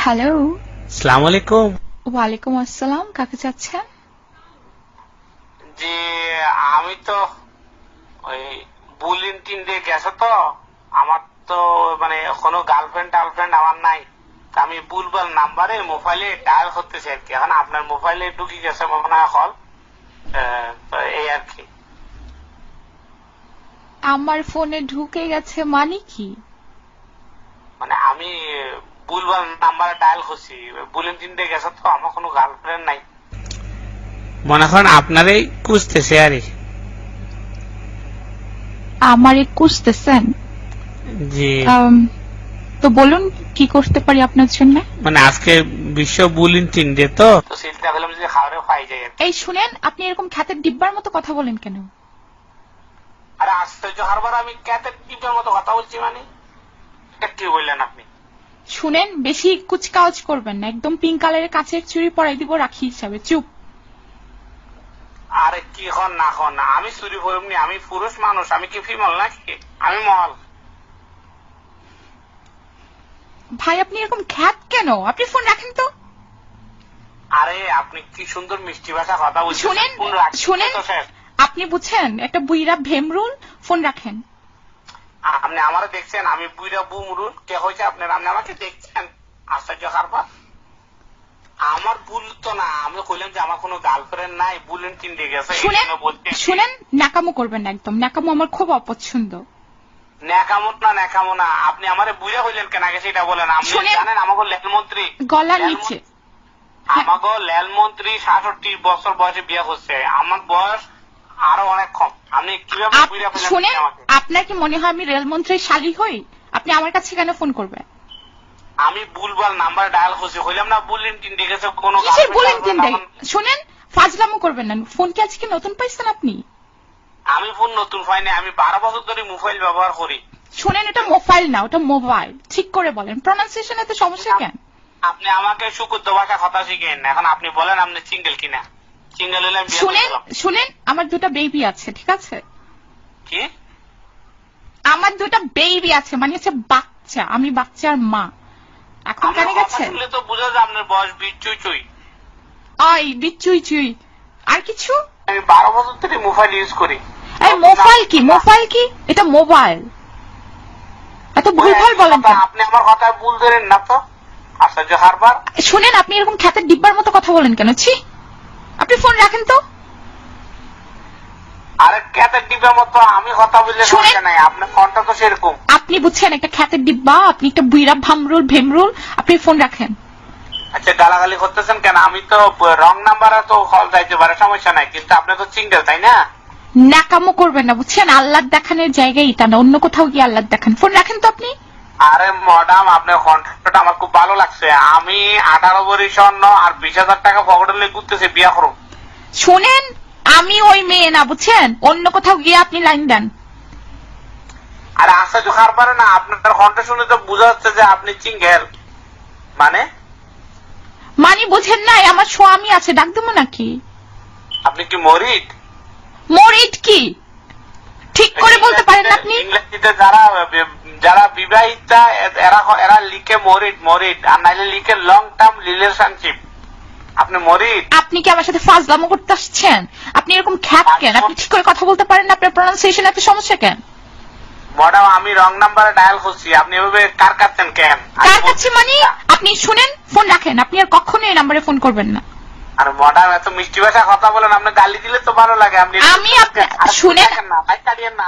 Hello, আসসালামু আলাইকুম। ওয়ালাইকুম আসসালাম। কাকে চাচ্ছেন? জি, আমি তো ওই বুলেটিন দিয়ে গেছে তো, আমার তো মানে কোনো গার্লফ্রেন্ড টার্লফ্রেন্ড আমার নাই। আমি বুলবাল নাম্বারে মোবাইলে ডায়াল করতেছি আর কি। এখন আপনার মোবাইলে ঢুকে গেছে মনে হয় কল, তো এই আর কি। আমার ফোনে ঢুকে গেছে মানে কি? মানে আমি বুলবাল নাম্বারে ডায়াল করছি, বুলেটিন দিয়ে গেছে তো, আমার কোনো গার্লফ্রেন্ড নাই। মনে করেন আপনারই খুঁজতেছে আরে। আমারে খুঁজতেছেন? জি, তো বলুন কি করতে পারি আপনার জন্য। মানে আজকে বিশ্ব বুলেটিন ডে তো চিন্তা করলাম যে খাবারে পাই যায় আর কি। এই শুনেন, আপনি এরকম খ্যাতের ডিব্বার মতো কথা বলেন কেন? আরে আশ্চর্য, হারবার আমি ক্যাটের টিপের মতো কথা বলছি মানে? এটা কি বললেন আপনি? শুনেন, বেশি কুচকাওয়াজ করবেন না, একদম পিঙ্ক কালারের কাচের চুড়ি পরাই দিব রাখি হিসাবে। চুপ। আরে কি হন না হন না, আমি চুরি করিনি, আমি পুরুষ মানুষ, আমি কি ফিমেল নাকি? আমি মহল। ভাই আপনি এরকম খ্যাত কেন? আপনি ফোন রাখেন তো। আরে আপনি কি সুন্দর মিষ্টি ভাষা কথা বলছেন। শুনেন শুনেন, আপনি বুঝছেন একটা বুইরা ভেমরুল। ফোন রাখেন। আপনি আমারে দেখছেন? আমি বুইরা বুমরুল কে হয়েছে আপনার? আপনি আমাকে দেখছেন? আশ্চর্য হারবার। আমার ভুল তো না, আমি কইলাম যে আমার কোনো গার্লফ্রেন্ড নাই, বুলেটিন দিয়ে গেছে। শুনেন, নাকামো করবেন না, একদম নাকামো আমার খুব অপছন্দ। ন্যাকামত না ন্যাকামো না, আপনি আমারে বুঝা হইলেন কেন আগে সেটা বলেন। আপনি জানেন আমাকে লেলমন্ত্রী গলার নিচে, আমাকে লেলমন্ত্রী 66 বছর বয়সে বিয়ে করছে, আমার বয়স আরো অনেক কম। আপনি কিভাবে বুঝা ফেলেন? শুনেন, আপনার কি মনে হয় আমি রেলমন্ত্রীর শালী হই? আপনি আমার কাছে কেন ফোন করবেন? আমি ভুলভাল নাম্বার ডায়াল করছি, হইলাম না বুলেটিন দিয়ে গেছে কোনো। কিসের বুলেটিন দেয়? শুনেন, ফাজলামো করবেন না। ফোন কি আজকে নতুন পাইছেন আপনি? আমি ফোন নতুন পাইনি, আমি 12 বছর ধরে মোবাইল ব্যবহার করি। শুনেন, এটা মোবাইল না, ওটা মোবাইল। ঠিক করে বলেন, প্রনাউন্সিয়েশন এত সমস্যা কেন? আপনি আমাকে সুকুদ্দ ভাষা কথা শিখেন। এখন আপনি বলেন আপনি সিঙ্গেল কিনা? সিঙ্গেল হলে আমি বিয়ে করব। শুনেন, আমার দুটো বেবি আছে, ঠিক আছে? কি? আমার দুটো বেবি আছে, মানে হচ্ছে বাচ্চা। আমি বাচ্চার মা। এখন কেন গেছে? শুনলে তো বোঝা যায় আপনার বয়স বিচুই চুই। আই বিচুই চুই। আর কিছু? আমি 12 বছর ধরে মোবাইল ইউজ করি। এই মোবাইল কি? মোবাইল কি? এটা মোবাইল। এত ভুলভাল বলেন কেন? আপনি আমার কথা ভুল ধরেন না তো। আশ্চর্য হারবার। শুনেন, আপনি এরকম খ্যাতের ডিব্বার মতো কথা বলেন কেন? ছি, আপনি ফোন রাখেন তো। আরে খ্যাতের ডিব্বার মতো আমি কথা বললে সমস্যা নাই, আপনার কণ্ঠ তো সেরকম। আপনি বুঝছেন একটা খ্যাতের ডিব্বা, আপনি একটা বুইরা ভেমরুল। আপনি ফোন রাখেন। আচ্ছা, গালাগালি করতেছেন কেন? আমি তো রং নাম্বারে তো কল যাইতে পারে, সমস্যা নাই, কিন্তু আপনি তো সিঙ্গেল, তাই না? নাকামো করবেন না, বুঝছেন? আল্লাহর দেখানোর জায়গায় এটা না, অন্য কোথাও গিয়ে আল্লাহর দেখান। ফোন রাখেন তো আপনি। আরে ম্যাডাম, আপনার কণ্ঠটা আমার খুব ভালো লাগছে। আমি 18 ভরি স্বর্ণ আর 20,000 টাকা পকেটে নিয়ে ঘুরতেছি, বিয়া করুন। শুনেন, আমি ওই মেয়ে না, বুঝছেন? অন্য কোথাও গিয়ে আপনি লাইন দেন। আরে আশ্চর্য হারবারে না, আপনার কণ্ঠ শুনে তো বোঝা যাচ্ছে যে আপনি সিঙ্গেল। মানে বুঝেন নাই? আমার স্বামী আছে, ডাক দেবো নাকি? আপনি কি মরিড? মরিড কি? ঠিক করে বলতে পারেন আপনি? ইংরেজিতে যারা বিবাহিতা এরা লিখে মরিড, আর নাইলে লিখে লং টার্ম রিলেশনশিপ। আপনি মরিড? আপনি কি আমার সাথে ফাজলামো করতে আসছেন? আপনি এরকম খ্যাত কেন? আপনি ঠিক করে কথা বলতে পারেন না? আপনার প্রনাউন্সিয়েশন এত সমস্যা কেন? ম্যাডাম, আমি রং নাম্বারে ডায়াল করছি, আপনি এভাবে কার কাচ্ছেন কেন? কার কাছে মানে? আপনি শুনেন, ফোন রাখেন। আপনি আর কখনো এই নাম্বারে ফোন করবেন না। আর ম্যাডাম, এত মিষ্টি ভাষা কথা বলেন, আপনি গালি দিলে তো ভালো লাগে। আপনি শুনেন, না, লাইন কাটিয়েন না।